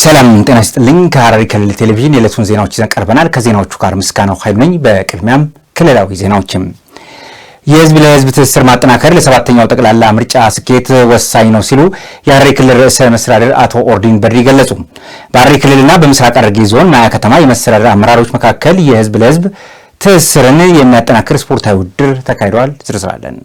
ሰላም ጤና ይስጥልኝ። ከሐረሪ ክልል ቴሌቪዥን የዕለቱን ዜናዎች ይዘን ቀርበናል። ከዜናዎቹ ጋር ምስጋናው ኃይሉ ነኝ። በቅድሚያም ክልላዊ ዜናዎችም የህዝብ ለህዝብ ትስስር ማጠናከር ለሰባተኛው ጠቅላላ ምርጫ ስኬት ወሳኝ ነው ሲሉ የሐረሪ ክልል ርዕሰ መስተዳድር አቶ ኦርዲን በድሪ ገለጹ። በሐረሪ ክልልና በምስራቅ ሐረርጌ ዞን ማያ ከተማ የመስተዳድር አመራሮች መካከል የህዝብ ለህዝብ ትስስርን የሚያጠናክር ስፖርታዊ ውድድር ተካሂዷል። ዝርዝር አለን።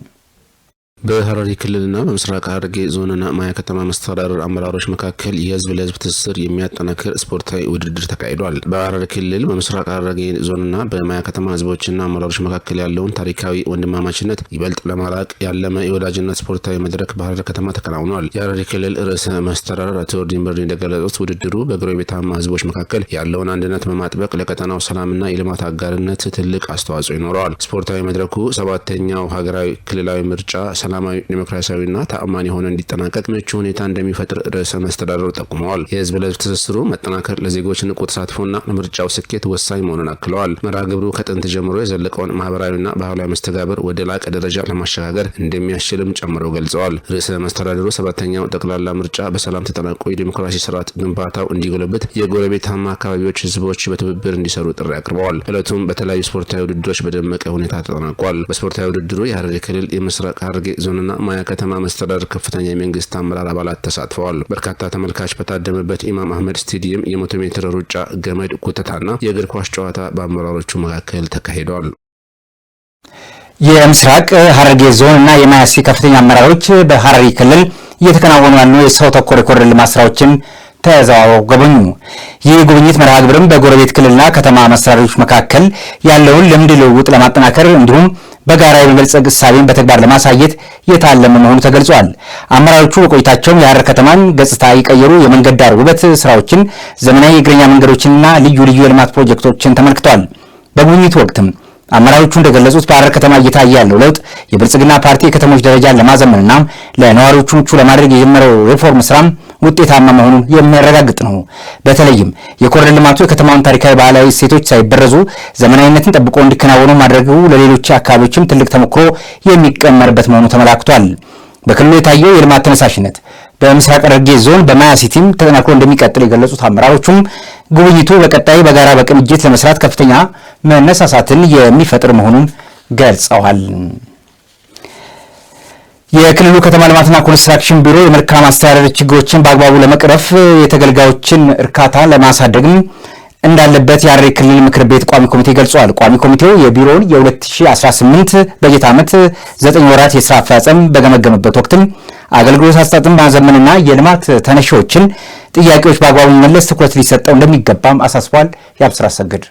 በሐረሪ ክልልና በምስራቅ ሐረርጌ ዞንና ማያ ከተማ መስተዳድር አመራሮች መካከል የህዝብ ለህዝብ ትስስር የሚያጠናክር ስፖርታዊ ውድድር ተካሂዷል። በሐረሪ ክልል በምስራቅ ሐረርጌ ዞንና በማያ ከተማ ህዝቦችና አመራሮች መካከል ያለውን ታሪካዊ ወንድማማችነት ይበልጥ ለማራቅ ያለመ የወዳጅነት ስፖርታዊ መድረክ በሐረር ከተማ ተከናውኗል። የሐረሪ ክልል ርዕሰ መስተዳድር አቶ ኦርዲን በድሪ እንደገለጹት ውድድሩ በጎረቤታማ ህዝቦች መካከል ያለውን አንድነት በማጥበቅ ለቀጠናው ሰላምና የልማት አጋርነት ትልቅ አስተዋጽኦ ይኖረዋል። ስፖርታዊ መድረኩ ሰባተኛው ሀገራዊ ክልላዊ ምርጫ ሰላማዊ ዲሞክራሲያዊና ተአማኒ ሆኖ እንዲጠናቀቅ ምቹ ሁኔታ እንደሚፈጥር ርዕሰ መስተዳድሩ ጠቁመዋል። የህዝብ ለህዝብ ትስስሩ መጠናከር ለዜጎች ንቁ ተሳትፎና ለምርጫው ስኬት ወሳኝ መሆኑን አክለዋል። መርሃ ግብሩ ከጥንት ጀምሮ የዘለቀውን ማህበራዊና ባህላዊ መስተጋብር ወደ ላቀ ደረጃ ለማሸጋገር እንደሚያስችልም ጨምረው ገልጸዋል። ርዕሰ መስተዳድሩ ሰባተኛው ጠቅላላ ምርጫ በሰላም ተጠናቆ የዲሞክራሲ ስርዓት ግንባታው እንዲጎለብት የጎረቤታማ አካባቢዎች ህዝቦች በትብብር እንዲሰሩ ጥሪ አቅርበዋል። ዕለቱም በተለያዩ ስፖርታዊ ውድድሮች በደመቀ ሁኔታ ተጠናቋል። በስፖርታዊ ውድድሩ የሐረሪ ክልል የምስራቅ ሐረርጌ ዞንና ማያ ከተማ መስተዳድር ከፍተኛ የመንግስት አመራር አባላት ተሳትፈዋል። በርካታ ተመልካች በታደመበት ኢማም አህመድ ስቴዲየም የ100 ሜትር ሩጫ፣ ገመድ ጉተታና የእግር ኳስ ጨዋታ በአመራሮቹ መካከል ተካሂዷል። የምስራቅ ሐረርጌ ዞንና የማያ ከፍተኛ አመራሮች በሐረሪ ክልል እየተከናወኑ ያሉ የሰው ተኮር የኮሪደር ልማት ስራዎችን ተዘዋውረው ጎበኙ። ይህ ጉብኝት መርሃ ግብርም በጎረቤት ክልልና ከተማ መስተዳድሮች መካከል ያለውን ልምድ ልውውጥ ለማጠናከር እንዲሁም በጋራ የመበልጸግ እሳቤን በተግባር ለማሳየት የታለመ መሆኑ ተገልጿል። አመራሮቹ በቆይታቸውም የሐረር ከተማን ገጽታ የቀየሩ የመንገድ ዳር ውበት ስራዎችን፣ ዘመናዊ የእግረኛ መንገዶችንና ልዩ ልዩ የልማት ፕሮጀክቶችን ተመልክተዋል። በጉብኝቱ ወቅትም አመራሮቹ እንደገለጹት በሐረር ከተማ እየታየ ያለው ለውጥ የብልጽግና ፓርቲ የከተሞች ደረጃን ለማዘመንና ለነዋሪዎቹ ምቹ ለማድረግ የጀመረው ሪፎርም ስራም ውጤታማ መሆኑን የሚያረጋግጥ ነው። በተለይም የኮሪደር ልማቱ የከተማውን ታሪካዊ ባህላዊ እሴቶች ሳይበረዙ ዘመናዊነትን ጠብቆ እንዲከናወኑ ማድረጉ ለሌሎች አካባቢዎችም ትልቅ ተሞክሮ የሚቀመርበት መሆኑ ተመላክቷል። በክልሉ የታየው የልማት ተነሳሽነት በምስራቅ ሐረርጌ ዞን በማያ ሲቲም ተጠናክሮ እንደሚቀጥል የገለጹት አመራሮቹም ጉብኝቱ በቀጣይ በጋራ በቅንጅት ለመስራት ከፍተኛ መነሳሳትን የሚፈጥር መሆኑን ገልጸዋል። የክልሉ ከተማ ልማትና ኮንስትራክሽን ቢሮ የመልካም አስተዳደር ችግሮችን በአግባቡ ለመቅረፍ የተገልጋዮችን እርካታ ለማሳደግም እንዳለበት የሐረሪ ክልል ምክር ቤት ቋሚ ኮሚቴ ገልጿል። ቋሚ ኮሚቴው የቢሮውን የ2018 በጀት ዓመት 9 ወራት የስራ አፈጻጸም በገመገመበት ወቅትም አገልግሎት አሰጣጥን ማዘመንና የልማት ተነሺዎችን ጥያቄዎች በአግባቡ መመለስ ትኩረት ሊሰጠው እንደሚገባም አሳስቧል። የአብስራ ሰገድ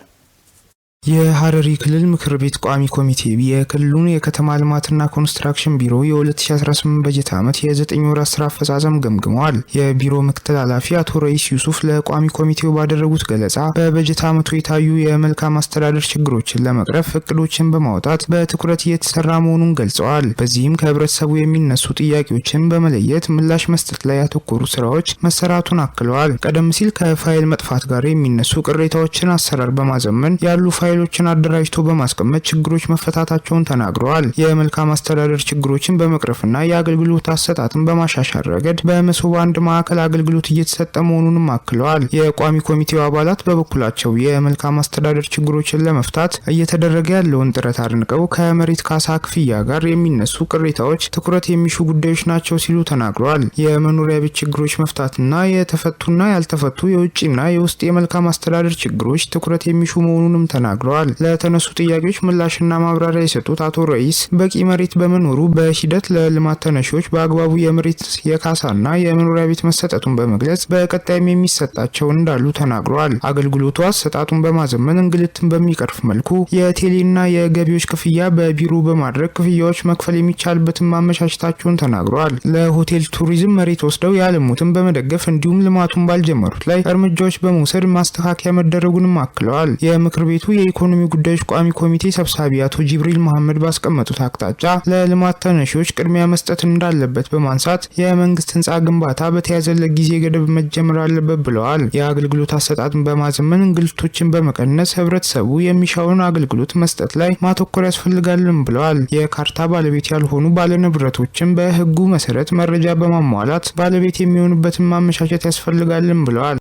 የሐረሪ ክልል ምክር ቤት ቋሚ ኮሚቴ የክልሉን የከተማ ልማትና ኮንስትራክሽን ቢሮ የ2018 በጀት ዓመት የ9 ወራት ስራ አፈጻጸም ገምግመዋል። የቢሮ ምክትል ኃላፊ አቶ ረይስ ዩሱፍ ለቋሚ ኮሚቴው ባደረጉት ገለጻ በበጀት ዓመቱ የታዩ የመልካም አስተዳደር ችግሮችን ለመቅረፍ እቅዶችን በማውጣት በትኩረት እየተሰራ መሆኑን ገልጸዋል። በዚህም ከህብረተሰቡ የሚነሱ ጥያቄዎችን በመለየት ምላሽ መስጠት ላይ ያተኮሩ ስራዎች መሰራቱን አክለዋል። ቀደም ሲል ከፋይል መጥፋት ጋር የሚነሱ ቅሬታዎችን አሰራር በማዘመን ያሉ ፋይሎችን አደራጅቶ በማስቀመጥ ችግሮች መፈታታቸውን ተናግረዋል። የመልካም አስተዳደር ችግሮችን በመቅረፍና የአገልግሎት አሰጣጥን በማሻሻል ረገድ በመሶብ አንድ ማዕከል አገልግሎት እየተሰጠ መሆኑንም አክለዋል። የቋሚ ኮሚቴው አባላት በበኩላቸው የመልካም አስተዳደር ችግሮችን ለመፍታት እየተደረገ ያለውን ጥረት አድንቀው ከመሬት ካሳ ክፍያ ጋር የሚነሱ ቅሬታዎች ትኩረት የሚሹ ጉዳዮች ናቸው ሲሉ ተናግረዋል። የመኖሪያ ቤት ችግሮች መፍታትና የተፈቱና ያልተፈቱ የውጭና የውስጥ የመልካም አስተዳደር ችግሮች ትኩረት የሚሹ መሆኑንም ተናግረዋል። ለተነሱ ጥያቄዎች ምላሽና ማብራሪያ የሰጡት አቶ ረይስ በቂ መሬት በመኖሩ በሂደት ለልማት ተነሺዎች በአግባቡ የመሬት የካሳና የመኖሪያ ቤት መሰጠቱን በመግለጽ በቀጣይም የሚሰጣቸው እንዳሉ ተናግረዋል። አገልግሎቱ አሰጣጡን በማዘመን እንግልትን በሚቀርፍ መልኩ የቴሌና የገቢዎች ክፍያ በቢሮ በማድረግ ክፍያዎች መክፈል የሚቻልበትን ማመቻቸታቸውን ተናግረዋል። ለሆቴል ቱሪዝም መሬት ወስደው ያለሙትን በመደገፍ እንዲሁም ልማቱን ባልጀመሩት ላይ እርምጃዎች በመውሰድ ማስተካከያ መደረጉንም አክለዋል። የምክር ቤቱ የኢኮኖሚ ጉዳዮች ቋሚ ኮሚቴ ሰብሳቢ አቶ ጅብሪል መሐመድ ባስቀመጡት አቅጣጫ ለልማት ተነሺዎች ቅድሚያ መስጠት እንዳለበት በማንሳት የመንግስት ህንፃ ግንባታ በተያዘለት ጊዜ ገደብ መጀመር አለበት ብለዋል። የአገልግሎት አሰጣጥን በማዘመን እንግልቶችን በመቀነስ ህብረተሰቡ የሚሻውን አገልግሎት መስጠት ላይ ማተኮር ያስፈልጋልም ብለዋል። የካርታ ባለቤት ያልሆኑ ባለንብረቶችን በህጉ መሰረት መረጃ በማሟላት ባለቤት የሚሆኑበትን ማመቻቸት ያስፈልጋልም ብለዋል።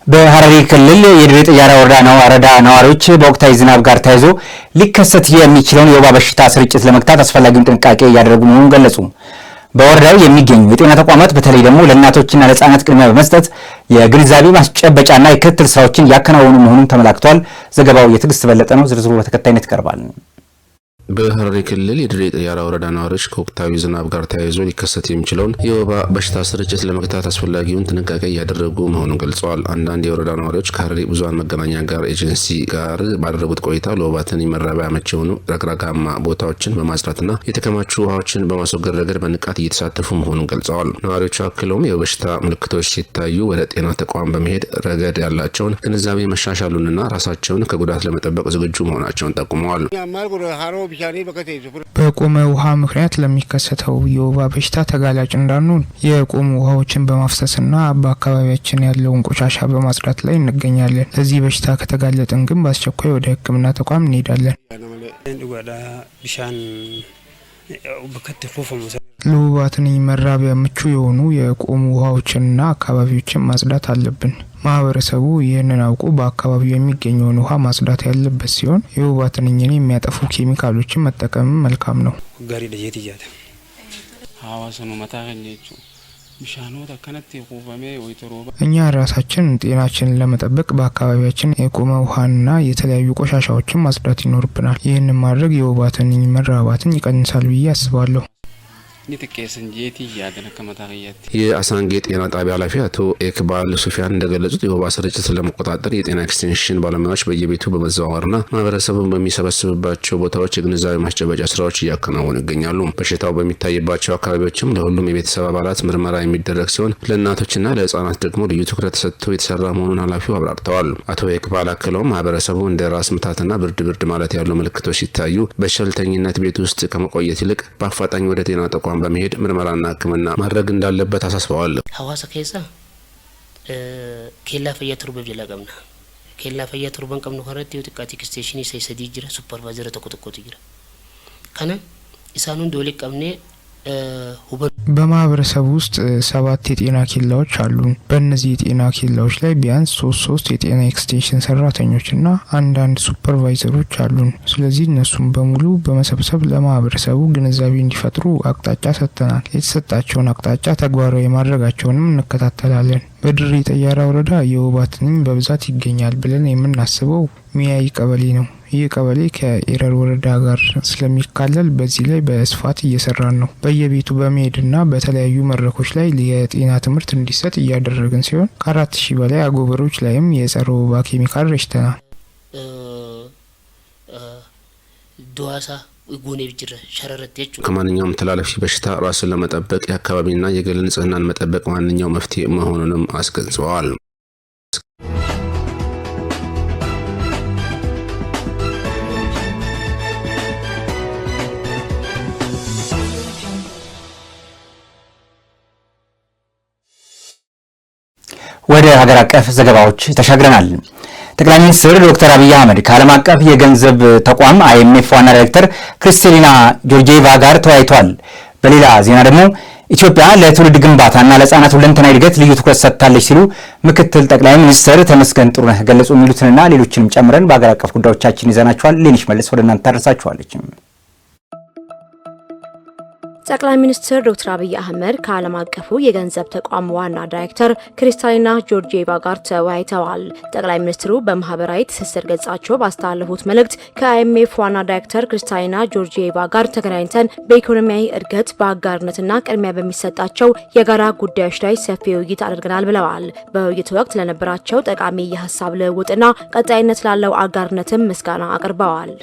በሐረሪ ክልል የድሬ ጥያራ ወረዳ ነዋሪዎች በወቅታዊ ዝናብ ጋር ተያይዞ ሊከሰት የሚችለውን የወባ በሽታ ስርጭት ለመግታት አስፈላጊውን ጥንቃቄ እያደረጉ መሆኑን ገለጹ። በወረዳው የሚገኙ የጤና ተቋማት በተለይ ደግሞ ለእናቶችና ለሕፃናት ቅድሚያ በመስጠት የግንዛቤ ማስጨበጫና የክትትል ስራዎችን ያከናወኑ መሆኑን ተመላክቷል። ዘገባው የትዕግስት በለጠ ነው። ዝርዝሩ በተከታይነት ይቀርባል። በሐረሪ ክልል የድሬ ጥያራ ወረዳ ነዋሪዎች ከወቅታዊ ዝናብ ጋር ተያይዞ ሊከሰት የሚችለውን የወባ በሽታ ስርጭት ለመግታት አስፈላጊውን ጥንቃቄ እያደረጉ መሆኑን ገልጸዋል። አንዳንድ የወረዳ ነዋሪዎች ከሐረሪ ብዙሃን መገናኛ ጋር ኤጀንሲ ጋር ባደረጉት ቆይታ ለወባ ትንኝ መራቢያ አመቺ የሆኑ ረግረጋማ ቦታዎችን በማጽዳትና የተከማቹ ውሃዎችን በማስወገድ ረገድ በንቃት እየተሳተፉ መሆኑን ገልጸዋል። ነዋሪዎቹ አክለውም የበሽታ ምልክቶች ሲታዩ ወደ ጤና ተቋም በመሄድ ረገድ ያላቸውን ግንዛቤ መሻሻሉንና ራሳቸውን ከጉዳት ለመጠበቅ ዝግጁ መሆናቸውን ጠቁመዋል። በቆመ ውሃ ምክንያት ለሚከሰተው የወባ በሽታ ተጋላጭ እንዳንሆን የቆሙ ውሃዎችን በማፍሰስና በአካባቢያችን ያለውን ቆሻሻ በማጽዳት ላይ እንገኛለን። ለዚህ በሽታ ከተጋለጥን ግን በአስቸኳይ ወደ ሕክምና ተቋም እንሄዳለን። ለወባ ትንኝ መራቢያ ምቹ የሆኑ የቆሙ ውሃዎችንና አካባቢዎችን ማጽዳት አለብን። ማህበረሰቡ ይህንን አውቆ በአካባቢው የሚገኘውን ውሃ ማጽዳት ያለበት ሲሆን የወባ ትንኝን የሚያጠፉ ኬሚካሎችን መጠቀም መልካም ነው። እኛ ራሳችን ጤናችንን ለመጠበቅ በአካባቢያችን የቆመ ውሃና የተለያዩ ቆሻሻዎችን ማጽዳት ይኖርብናል። ይህንን ማድረግ የወባ ትንኝ መራባትን ይቀንሳል ብዬ አስባለሁ። የአሳንጌ ጤና ጣቢያ ኃላፊ አቶ ኤክባል ሱፊያን እንደገለጹት የወባ ስርጭት ለመቆጣጠር የጤና ኤክስቴንሽን ባለሙያዎች በየቤቱ በመዘዋወርና ማህበረሰቡን በሚሰበስብባቸው ቦታዎች የግንዛቤ ማስጨበጫ ስራዎች እያከናወኑ ይገኛሉ። በሽታው በሚታይባቸው አካባቢዎችም ለሁሉም የቤተሰብ አባላት ምርመራ የሚደረግ ሲሆን ለእናቶችና ለህጻናት ደግሞ ልዩ ትኩረት ተሰጥቶ የተሰራ መሆኑን ኃላፊው አብራርተዋል። አቶ ኤክባል አክለውም ማህበረሰቡ እንደ ራስ ምታትና ብርድ ማለት ያሉ ምልክቶች ሲታዩ በቸልተኝነት ቤት ውስጥ ከመቆየት ይልቅ በአፋጣኝ ወደ ጤና ተቋም በመሄድ ምርመራና ሕክምና ማድረግ እንዳለበት አሳስበዋል። ሐዋሳ ከዛ ኬላ ፈያ ቱርበ ጀላቀምና ኬላ ፈያ ቱርበን ቀምኑ ከረት የጥቃቲ ኤክስቴንሽን ሰይሰዲ ጅራ ሱፐርቫይዘር ተቆጥቆት ጅራ ከነ ኢሳኑን ዶሊ ቀምኔ በማህበረሰቡ ውስጥ 7 የጤና ኬላዎች አሉን። በእነዚህ የጤና ኬላዎች ላይ ቢያንስ 3 የጤና ኤክስቴንሽን ሰራተኞችና አንዳንድ ሱፐርቫይዘሮች አሉን። ስለዚህ እነሱም በሙሉ በመሰብሰብ ለማህበረሰቡ ግንዛቤ እንዲፈጥሩ አቅጣጫ ሰጥተናል። የተሰጣቸውን አቅጣጫ ተግባራዊ ማድረጋቸውንም እንከታተላለን። በድሬ ጥያራ ወረዳ የወባ ትንኝ በብዛት ይገኛል ብለን የምናስበው ሚያይ ቀበሌ ነው። ይህ ቀበሌ ከኤረር ወረዳ ጋር ስለሚካለል በዚህ ላይ በስፋት እየሰራን ነው። በየቤቱ በመሄድና በተለያዩ መድረኮች ላይ የጤና ትምህርት እንዲሰጥ እያደረግን ሲሆን ከ4000 በላይ አጎበሮች ላይም የጸረ ወባ ኬሚካል ረጭተናል። ዱዋሳ ከማንኛውም ተላላፊ በሽታ ራስን ለመጠበቅ የአካባቢና የግል ንጽህናን መጠበቅ ዋነኛው መፍትሄ መሆኑንም አስገንዝበዋል። ወደ ሀገር አቀፍ ዘገባዎች ተሻግረናል። ጠቅላይ ሚኒስትር ዶክተር አብይ አህመድ ከዓለም አቀፍ የገንዘብ ተቋም IMF ዋና ዳይሬክተር ክሪስታሊና ጆርጂዬቫ ጋር ተወያይተዋል። በሌላ ዜና ደግሞ ኢትዮጵያ ለትውልድ ግንባታና ለሕፃናት ሁለንተናዊ እድገት ልዩ ትኩረት ሰጥታለች ሲሉ ምክትል ጠቅላይ ሚኒስትር ተመስገን ጥሩነህ ገለጹ። የሚሉትንና ሌሎችንም ጨምረን በሀገር አቀፍ ጉዳዮቻችን ይዘናቸዋል። ሌኒሽ መልስ ወደ እናንተ ታደርሳችኋለች። ጠቅላይ ሚኒስትር ዶክተር አብይ አህመድ ከዓለም አቀፉ የገንዘብ ተቋም ዋና ዳይሬክተር ክሪስታሊና ጆርጂዬቫ ጋር ተወያይተዋል። ጠቅላይ ሚኒስትሩ በማህበራዊ ትስስር ገጻቸው ባስተላለፉት መልእክት ከIMF ዋና ዳይሬክተር ክሪስታሊና ጆርጂዬቫ ጋር ተገናኝተን በኢኮኖሚያዊ እድገት በአጋርነትና ቅድሚያ በሚሰጣቸው የጋራ ጉዳዮች ላይ ሰፊ ውይይት አድርገናል ብለዋል። በውይይቱ ወቅት ለነበራቸው ጠቃሚ የሀሳብ ልውውጥና ቀጣይነት ላለው አጋርነትም ምስጋና አቅርበዋል።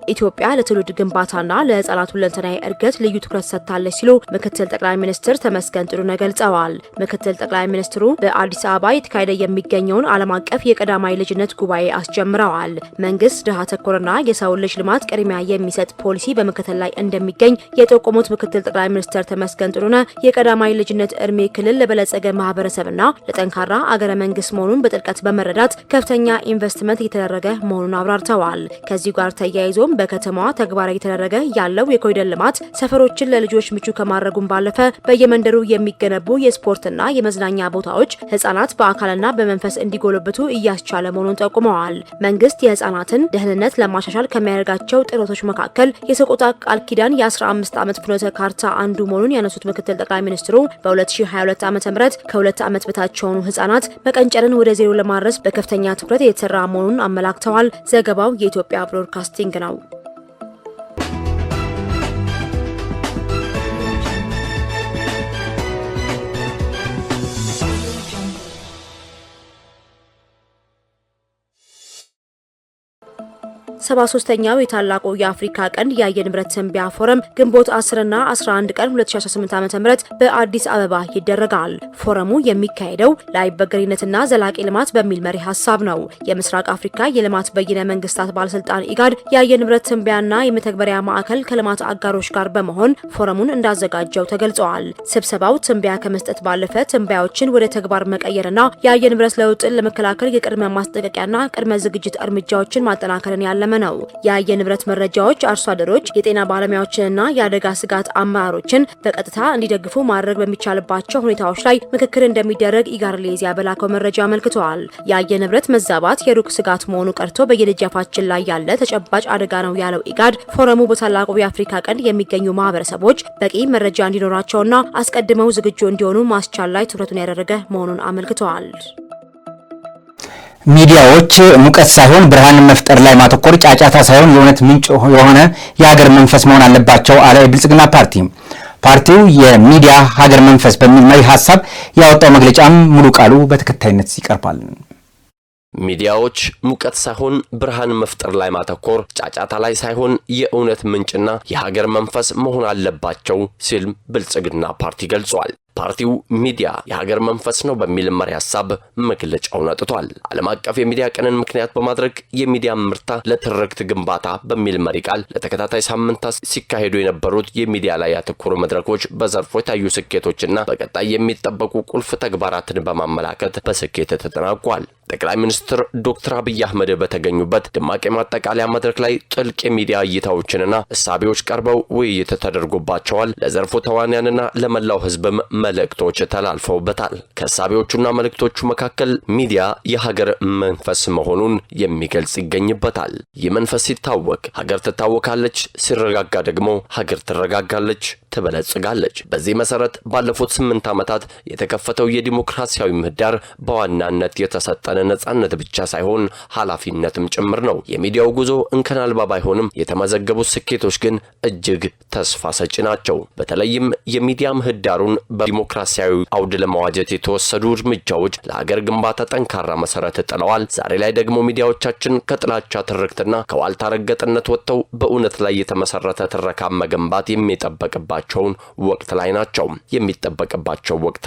ኢትዮጵያ ለትውልድ ግንባታና ለህፃናት ሁለንተናዊ እድገት ልዩ ትኩረት ሰጥታለች ሲሉ ምክትል ጠቅላይ ሚኒስትር ተመስገን ጥሩነህ ገልጸዋል። ምክትል ጠቅላይ ሚኒስትሩ በአዲስ አበባ የተካሄደ የሚገኘውን ዓለም አቀፍ የቀዳማይ ልጅነት ጉባኤ አስጀምረዋል። መንግስት ድሃ ተኮርና የሰው ልጅ ልማት ቅድሚያ የሚሰጥ ፖሊሲ በመከተል ላይ እንደሚገኝ የጠቆሙት ምክትል ጠቅላይ ሚኒስትር ተመስገን ጥሩነህ የቀዳማይ ልጅነት እድሜ ክልል ለበለጸገ ማህበረሰብና ለጠንካራ አገረ መንግስት መሆኑን በጥልቀት በመረዳት ከፍተኛ ኢንቨስትመንት እየተደረገ መሆኑን አብራርተዋል። ከዚህ ጋር ተያይዞም በከተማዋ ተግባራዊ እየተደረገ ያለው የኮሪደር ልማት ሰፈሮችን ለልጆች ምቹ ከማድረጉም ባለፈ በየመንደሩ የሚገነቡ የስፖርትና የመዝናኛ ቦታዎች ህጻናት በአካልና በመንፈስ እንዲጎለብቱ እያስቻለ መሆኑን ጠቁመዋል። መንግስት የህጻናትን ደህንነት ለማሻሻል ከሚያደርጋቸው ጥረቶች መካከል የሰቆጣ ቃል ኪዳን የ15 ዓመት ፍኖተ ካርታ አንዱ መሆኑን ያነሱት ምክትል ጠቅላይ ሚኒስትሩ በ2022 ዓ.ም ከ2 ዓመት በታች የሆኑ ህጻናት መቀንጨርን ወደ ዜሮ ለማድረስ በከፍተኛ ትኩረት እየተሰራ መሆኑን አመላክተዋል። ዘገባው የኢትዮጵያ ብሮድካስቲንግ ነው። ሰባ ሶስተኛው የታላቁ የአፍሪካ ቀንድ የአየር ንብረት ትንበያ ፎረም ግንቦት 10 እና 11 ቀን 2018 ዓ.ም በአዲስ አበባ ይደረጋል። ፎረሙ የሚካሄደው ለአይበገሪነትና ዘላቂ ልማት በሚል መሪ ሀሳብ ነው። የምስራቅ አፍሪካ የልማት በይነ መንግስታት ባለስልጣን ኢጋድ የአየር ንብረት ትንበያና የመተግበሪያ ማዕከል ከልማት አጋሮች ጋር በመሆን ፎረሙን እንዳዘጋጀው ተገልጿል። ስብሰባው ትንበያ ከመስጠት ባለፈ ትንበያዎችን ወደ ተግባር መቀየርና የአየር ንብረት ለውጥን ለመከላከል የቅድመ ማስጠንቀቂያና ቅድመ ዝግጅት እርምጃዎችን ማጠናከርን ያለመ ነው። የአየር ንብረት መረጃዎች አርሶ አደሮች፣ የጤና ባለሙያዎችንና የአደጋ ስጋት አመራሮችን በቀጥታ እንዲደግፉ ማድረግ በሚቻልባቸው ሁኔታዎች ላይ ምክክር እንደሚደረግ ኢጋድ ለኢዜአ በላከው መረጃ አመልክተዋል። የአየር ንብረት መዛባት የሩቅ ስጋት መሆኑ ቀርቶ በየደጃፋችን ላይ ያለ ተጨባጭ አደጋ ነው ያለው ኢጋድ ፎረሙ በታላቁ የአፍሪካ ቀንድ የሚገኙ ማህበረሰቦች በቂ መረጃ እንዲኖራቸውና አስቀድመው ዝግጁ እንዲሆኑ ማስቻል ላይ ትኩረቱን ያደረገ መሆኑን አመልክተዋል። ሚዲያዎች ሙቀት ሳይሆን ብርሃን መፍጠር ላይ ማተኮር፣ ጫጫታ ሳይሆን የእውነት ምንጭ የሆነ የሀገር መንፈስ መሆን አለባቸው አለ የብልጽግና ፓርቲ። ፓርቲው የሚዲያ ሀገር መንፈስ በሚል መሪ ሀሳብ ያወጣው መግለጫም ሙሉ ቃሉ በተከታይነት ይቀርባል። ሚዲያዎች ሙቀት ሳይሆን ብርሃን መፍጠር ላይ ማተኮር፣ ጫጫታ ላይ ሳይሆን የእውነት ምንጭና የሀገር መንፈስ መሆን አለባቸው ሲል ብልጽግና ፓርቲ ገልጿል። ፓርቲው ሚዲያ የሀገር መንፈስ ነው በሚል መሪ ሐሳብ መግለጫውን አውጥቷል። ዓለም አቀፍ የሚዲያ ቀንን ምክንያት በማድረግ የሚዲያ ምርታ ለትርክት ግንባታ በሚል መሪ ቃል ለተከታታይ ሳምንታት ሲካሄዱ የነበሩት የሚዲያ ላይ ያተኮሩ መድረኮች በዘርፉ የታዩ ስኬቶችና በቀጣይ የሚጠበቁ ቁልፍ ተግባራትን በማመላከት በስኬት ተጠናቋል። ጠቅላይ ሚኒስትር ዶክተር አብይ አህመድ በተገኙበት ደማቅ የማጠቃለያ መድረክ ላይ ጥልቅ የሚዲያ እይታዎችንና እሳቤዎች ቀርበው ውይይት ተደርጎባቸዋል። ለዘርፉ ተዋንያንና ለመላው ሕዝብም መልእክቶች ተላልፈውበታል። ከእሳቤዎቹና መልእክቶቹ መካከል ሚዲያ የሀገር መንፈስ መሆኑን የሚገልጽ ይገኝበታል። ይህ መንፈስ ሲታወቅ ሀገር ትታወካለች፣ ሲረጋጋ ደግሞ ሀገር ትረጋጋለች፣ ትበለጽጋለች። በዚህ መሰረት ባለፉት 8 ዓመታት የተከፈተው የዲሞክራሲያዊ ምህዳር በዋናነት የተሰጠነ ነጻነት ብቻ ሳይሆን ኃላፊነትም ጭምር ነው። የሚዲያው ጉዞ እንከን አልባ ባይሆንም የተመዘገቡት ስኬቶች ግን እጅግ ተስፋ ሰጪ ናቸው። በተለይም የሚዲያ ምህዳሩን በዲሞክራሲያዊ አውድ ለማዋጀት የተወሰዱ እርምጃዎች ለሀገር ግንባታ ጠንካራ መሰረት ጥለዋል። ዛሬ ላይ ደግሞ ሚዲያዎቻችን ከጥላቻ ትርክትና ከዋልታ ረገጥነት ወጥተው በእውነት ላይ የተመሰረተ ትረካ መገንባት የሚጠበቅባቸው ወቅት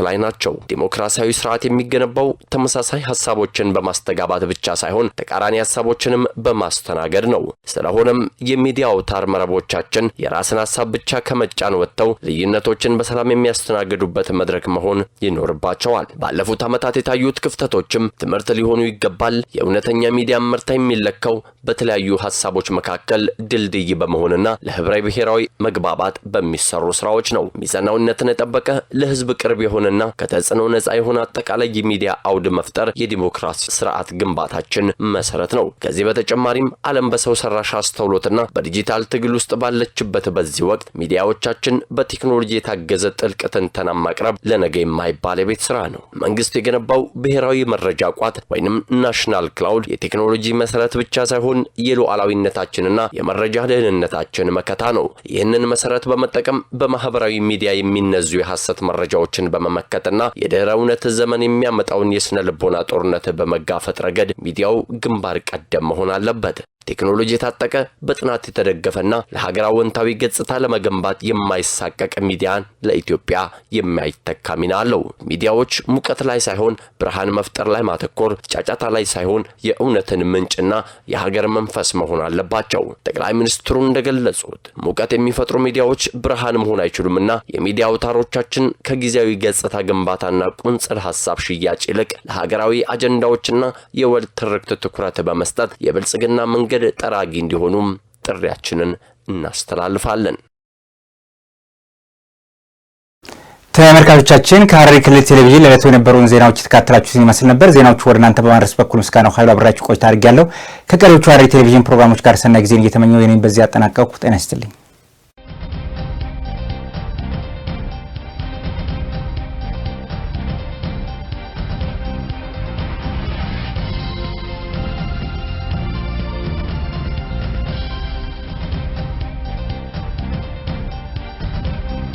ላይ ናቸው። ዲሞክራሲያዊ ስርዓት የሚገነባው ተመሳሳይ ሐሳቦችን በማስተጋባት ብቻ ሳይሆን ተቃራኒ ሐሳቦችንም በማስተናገድ ነው። ስለሆነም የሚዲያ አውታር መረቦቻችን የራስን ሐሳብ ብቻ ከመጫን ወጥተው ልዩነቶችን በሰላም የሚያስተናግዱበት መድረክ መሆን ይኖርባቸዋል። ባለፉት ዓመታት የታዩት ክፍተቶችም ትምህርት ሊሆኑ ይገባል። የእውነተኛ ሚዲያ ምርታ የሚለካው በተለያዩ ሐሳቦች መካከል ድልድይ በመሆንና ለህብረ ብሔራዊ መግባባት በሚሰሩ ስራዎች ነው። ሚዛናዊነትን የጠበቀ ለህዝብ ቅርብ የሆነና ከተጽዕኖ ነፃ የሆነ አጠቃላይ የሚዲያ አውድ መፍጠር የዲሞክራሲ ስርዓት ግንባታችን መሰረት ነው። ከዚህ በተጨማሪም ዓለም በሰው ሰራሽ አስተውሎትና በዲጂታል ትግል ውስጥ ባለችበት በዚህ ወቅት ሚዲያዎቻችን በቴክኖሎጂ የታገዘ ጥልቅ ትንተና ማቅረብ ለነገ የማይባል የቤት ስራ ነው። መንግስት የገነባው ብሔራዊ መረጃ ቋት ወይንም ናሽናል ክላውድ የቴክኖሎጂ መሰረት ብቻ ሳይሆን የሉዓላዊነታችንና የመረጃ ደህንነታችን መከታ ነው። ይህንን መሰረት በመጠቀም በማህበራዊ ሚዲያ የሚነዙ የሐሰት መረጃዎችን በመመከትና የድህረ እውነት ዘመን የሚያመጣውን የስነ ልቦና ጦርነት በመጋፈጥ ረገድ ሚዲያው ግንባር ቀደም መሆን አለበት። ቴክኖሎጂ የታጠቀ በጥናት የተደገፈና ለሀገር አወንታዊ ገጽታ ለመገንባት የማይሳቀቅ ሚዲያን ለኢትዮጵያ የማይተካ ሚና አለው። ሚዲያዎች ሙቀት ላይ ሳይሆን ብርሃን መፍጠር ላይ ማተኮር፣ ጫጫታ ላይ ሳይሆን የእውነትን ምንጭና የሀገር መንፈስ መሆን አለባቸው። ጠቅላይ ሚኒስትሩ እንደገለጹት ሙቀት የሚፈጥሩ ሚዲያዎች ብርሃን መሆን አይችሉምና የሚዲያ አውታሮቻችን ከጊዜያዊ ገጽታ ግንባታና ቁንጽል ሐሳብ ሽያጭ ይልቅ ለሀገራዊ አጀንዳዎችና የወል ትርክት ትኩረት በመስጠት የብልጽግና መንገድ ጠራጊ እንዲሆኑም ጥሪያችንን እናስተላልፋለን። ተመልካቾቻችን ከሐረሪ ክልል ቴሌቪዥን ለዕለቱ የነበሩን ዜናዎች የተካተላችሁትን ይመስል ነበር። ዜናዎቹ ወደ እናንተ በማድረስ በኩል ምስጋናው ኃይሉ አብራችሁ ቆይታ አድርጌያለሁ። ከቀሪዎቹ ሐረሪ ቴሌቪዥን ፕሮግራሞች ጋር ሰናይ ጊዜን እየተመኘው የኔን በዚህ አጠናቀቅኩ። ጤና ይስጥልኝ።